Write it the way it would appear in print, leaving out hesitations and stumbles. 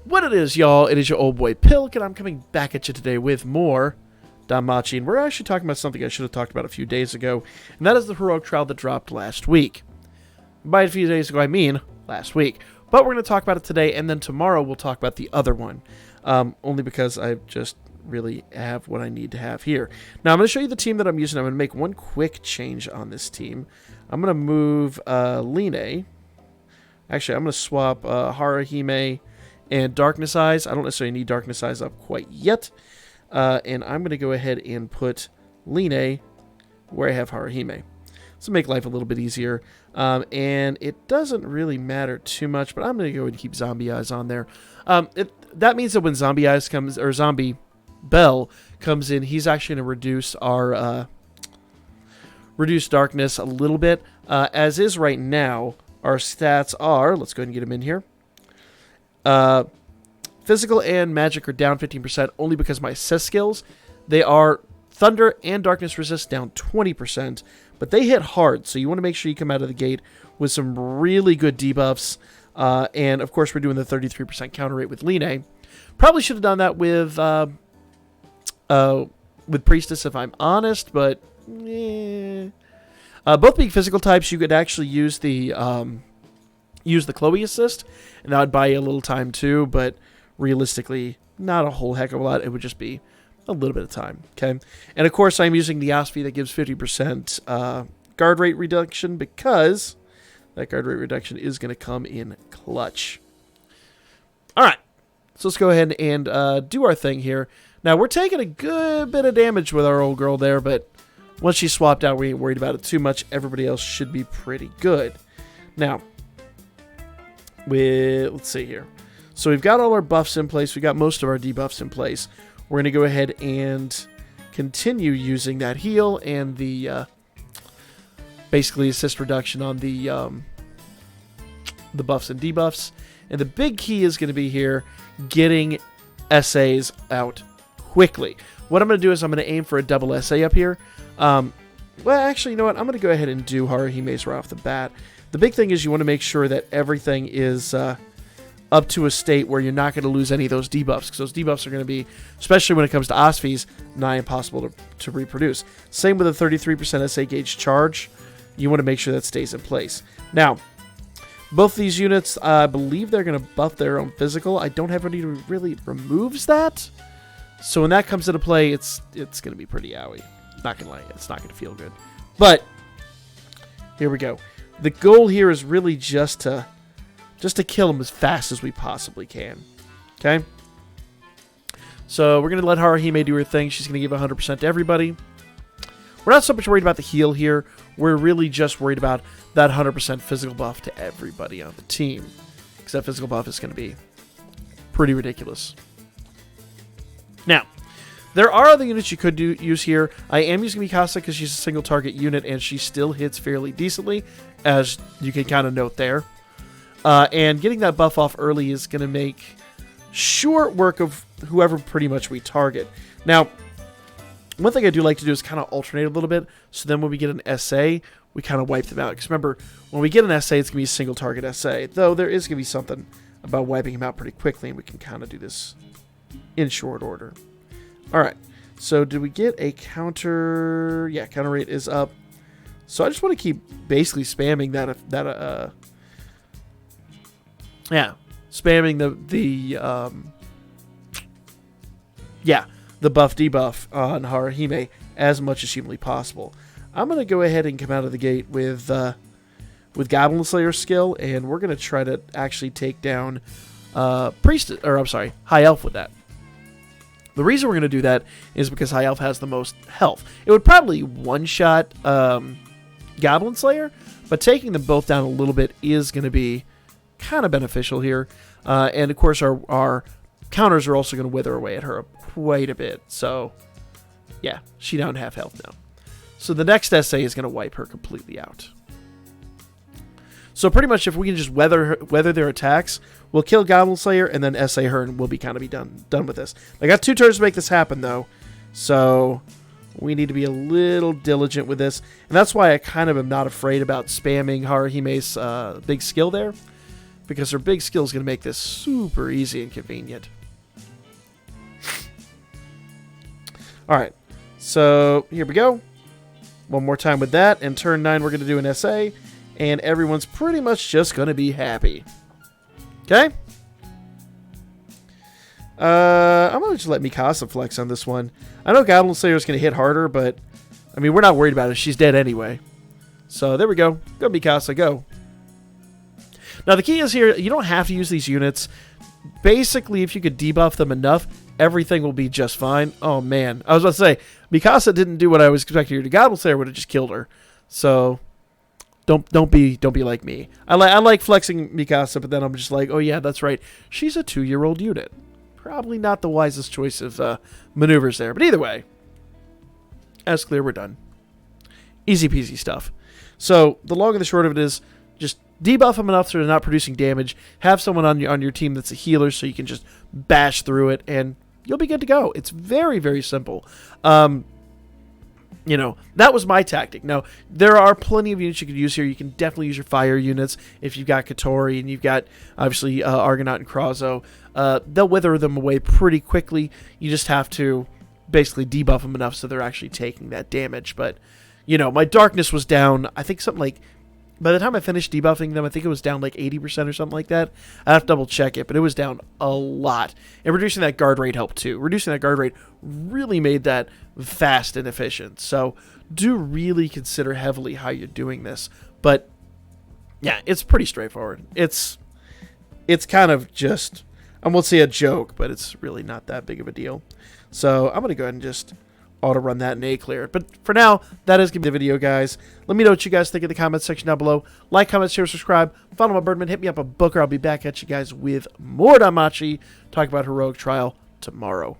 What it is, y'all, it is your old boy Pilk, and I'm coming back at you today with more Danmachi, and we're actually talking about something I should have talked about a few days ago, and that is the heroic trial that dropped last week. By a few days ago, I mean last week. But we're going to talk about it today, and then tomorrow we'll talk about the other one, only because I just really have what I need to have here. Now, I'm going to show you the team that I'm using. I'm going to make one quick change on this team. I'm going to move Line. Actually, I'm going to swap Haruhime and Darkness Eyes. I don't necessarily need Darkness Eyes up quite yet. And I'm going to go ahead and put Line where I have Haruhime. This will make life a little bit easier. And it doesn't really matter too much, but I'm going to go ahead and keep Zombie Eyes on there. That means that when Zombie Eyes comes, or Zombie Bell comes in, he's actually going to reduce our reduce darkness a little bit. As is right now, our stats are, let's go ahead and get him in here. Physical and magic are down 15% only because my assist skills, they are thunder and darkness resist down 20%, but they hit hard, so you want to make sure you come out of the gate with some really good debuffs. And of course, we're doing the 33% counter rate with Line. Probably should have done that with Priestess, if I'm honest, but both being physical types, you could actually use the Chloe assist, and that would buy you a little time too, but realistically, not a whole heck of a lot. It would just be a little bit of time, okay? And of course, I'm using the Ospi that gives 50% guard rate reduction, because that guard rate reduction is going to come in clutch. All right, so let's go ahead and do our thing here. Now, we're taking a good bit of damage with our old girl there, but once she's swapped out, we ain't worried about it too much. Everybody else should be pretty good. Now, let's see here. So we've got all our buffs in place. We got most of our debuffs in place. We're going to go ahead and continue using that heal and the basically assist reduction on the buffs and debuffs. And the big key is going to be here getting SAs out quickly. What I'm going to do is I'm going to aim for a double SA up here. Well, actually, you know what? I'm going to go ahead and do Haruhime's right off the bat. The big thing is you want to make sure that everything is up to a state where you're not going to lose any of those debuffs, because those debuffs are going to be, especially when it comes to Osphis, nigh impossible to reproduce. Same with the 33% SA gauge charge. You want to make sure that stays in place. Now, both these units, I believe they're going to buff their own physical. I don't have any who really removes that. So when that comes into play, it's going to be pretty owie. Not going to lie, it's not going to feel good. But here we go. The goal here is really just to kill him as fast as we possibly can. Okay? So we're going to let Haruhime do her thing. She's going to give 100% to everybody. We're not so much worried about the heal here. We're really just worried about that 100% physical buff to everybody on the team, because that physical buff is going to be pretty ridiculous. Now, there are other units you could use here. I am using Mikasa because she's a single target unit, and she still hits fairly decently, as you can kind of note there. And getting that buff off early is going to make short work of whoever pretty much we target. Now, one thing I do like to do is kind of alternate a little bit, so then when we get an SA, we kind of wipe them out. Because remember, when we get an SA, it's going to be a single target SA, though there is going to be something about wiping him out pretty quickly, and we can kind of do this in short order. Alright, so did we get a counter? Yeah, counter rate is up. So I just want to keep basically spamming spamming the buff debuff on Haruhime as much as humanly possible. I'm going to go ahead and come out of the gate with Goblin Slayer skill, and we're going to try to actually take down High Elf with that. The reason we're going to do that is because High Elf has the most health. It would probably one-shot Goblin Slayer, but taking them both down a little bit is going to be kind of beneficial here. And of course, our counters are also going to wither away at her quite a bit. So, yeah, she down half health now. So the next SA is going to wipe her completely out. So pretty much if we can just weather their attacks, we'll kill Goblin Slayer and then SA her, and we'll be kind of done with this. I got 2 turns to make this happen, though. So we need to be a little diligent with this. And that's why I kind of am not afraid about spamming Haruhime's big skill there. because her big skill is going to make this super easy and convenient. Alright, so here we go. One more time with that, and turn 9 we're going to do an SA, and everyone's pretty much just going to be happy. Okay? I'm going to just let Mikasa flex on this one. I know Goblin Slayer is going to hit harder, but, I mean, we're not worried about it. She's dead anyway. So, there we go. Go, Mikasa, go. Now, the key is here, you don't have to use these units. Basically, if you could debuff them enough, everything will be just fine. Oh, man. I was about to say, Mikasa didn't do what I was expecting her to. Goblin Slayer would have just killed her. So, don't be like me. I like flexing Mikasa, but then I'm just like, oh, yeah, that's right. She's a 2-year-old unit. Probably not the wisest choice of maneuvers there. But either way, as clear, we're done. Easy peasy stuff. So, the long and the short of it is, just debuff them enough so they're not producing damage. Have someone on your team that's a healer so you can just bash through it, and you'll be good to go. It's very, very simple. You know, that was my tactic. Now, there are plenty of units you could use here. You can definitely use your fire units if you've got Katori and you've got, obviously, Argonaut and Krazo. They'll wither them away pretty quickly. You just have to basically debuff them enough so they're actually taking that damage. But, you know, my darkness was down, I think something like, by the time I finished debuffing them, I think it was down like 80% or something like that. I have to double check it, but it was down a lot. And reducing that guard rate helped too. Reducing that guard rate really made that fast and efficient. So do really consider heavily how you're doing this. But yeah, it's pretty straightforward. It's kind of just, I won't say a joke, but it's really not that big of a deal. So I'm going to go ahead and just auto run that in A clear. But for now, that is going to be the video, guys. Let me know what you guys think in the comments section down below. Like, comment, share, subscribe. Follow my Birdman. Hit me up a Booker. I'll be back at you guys with more Danmachi. Talk about Heroic Trial tomorrow.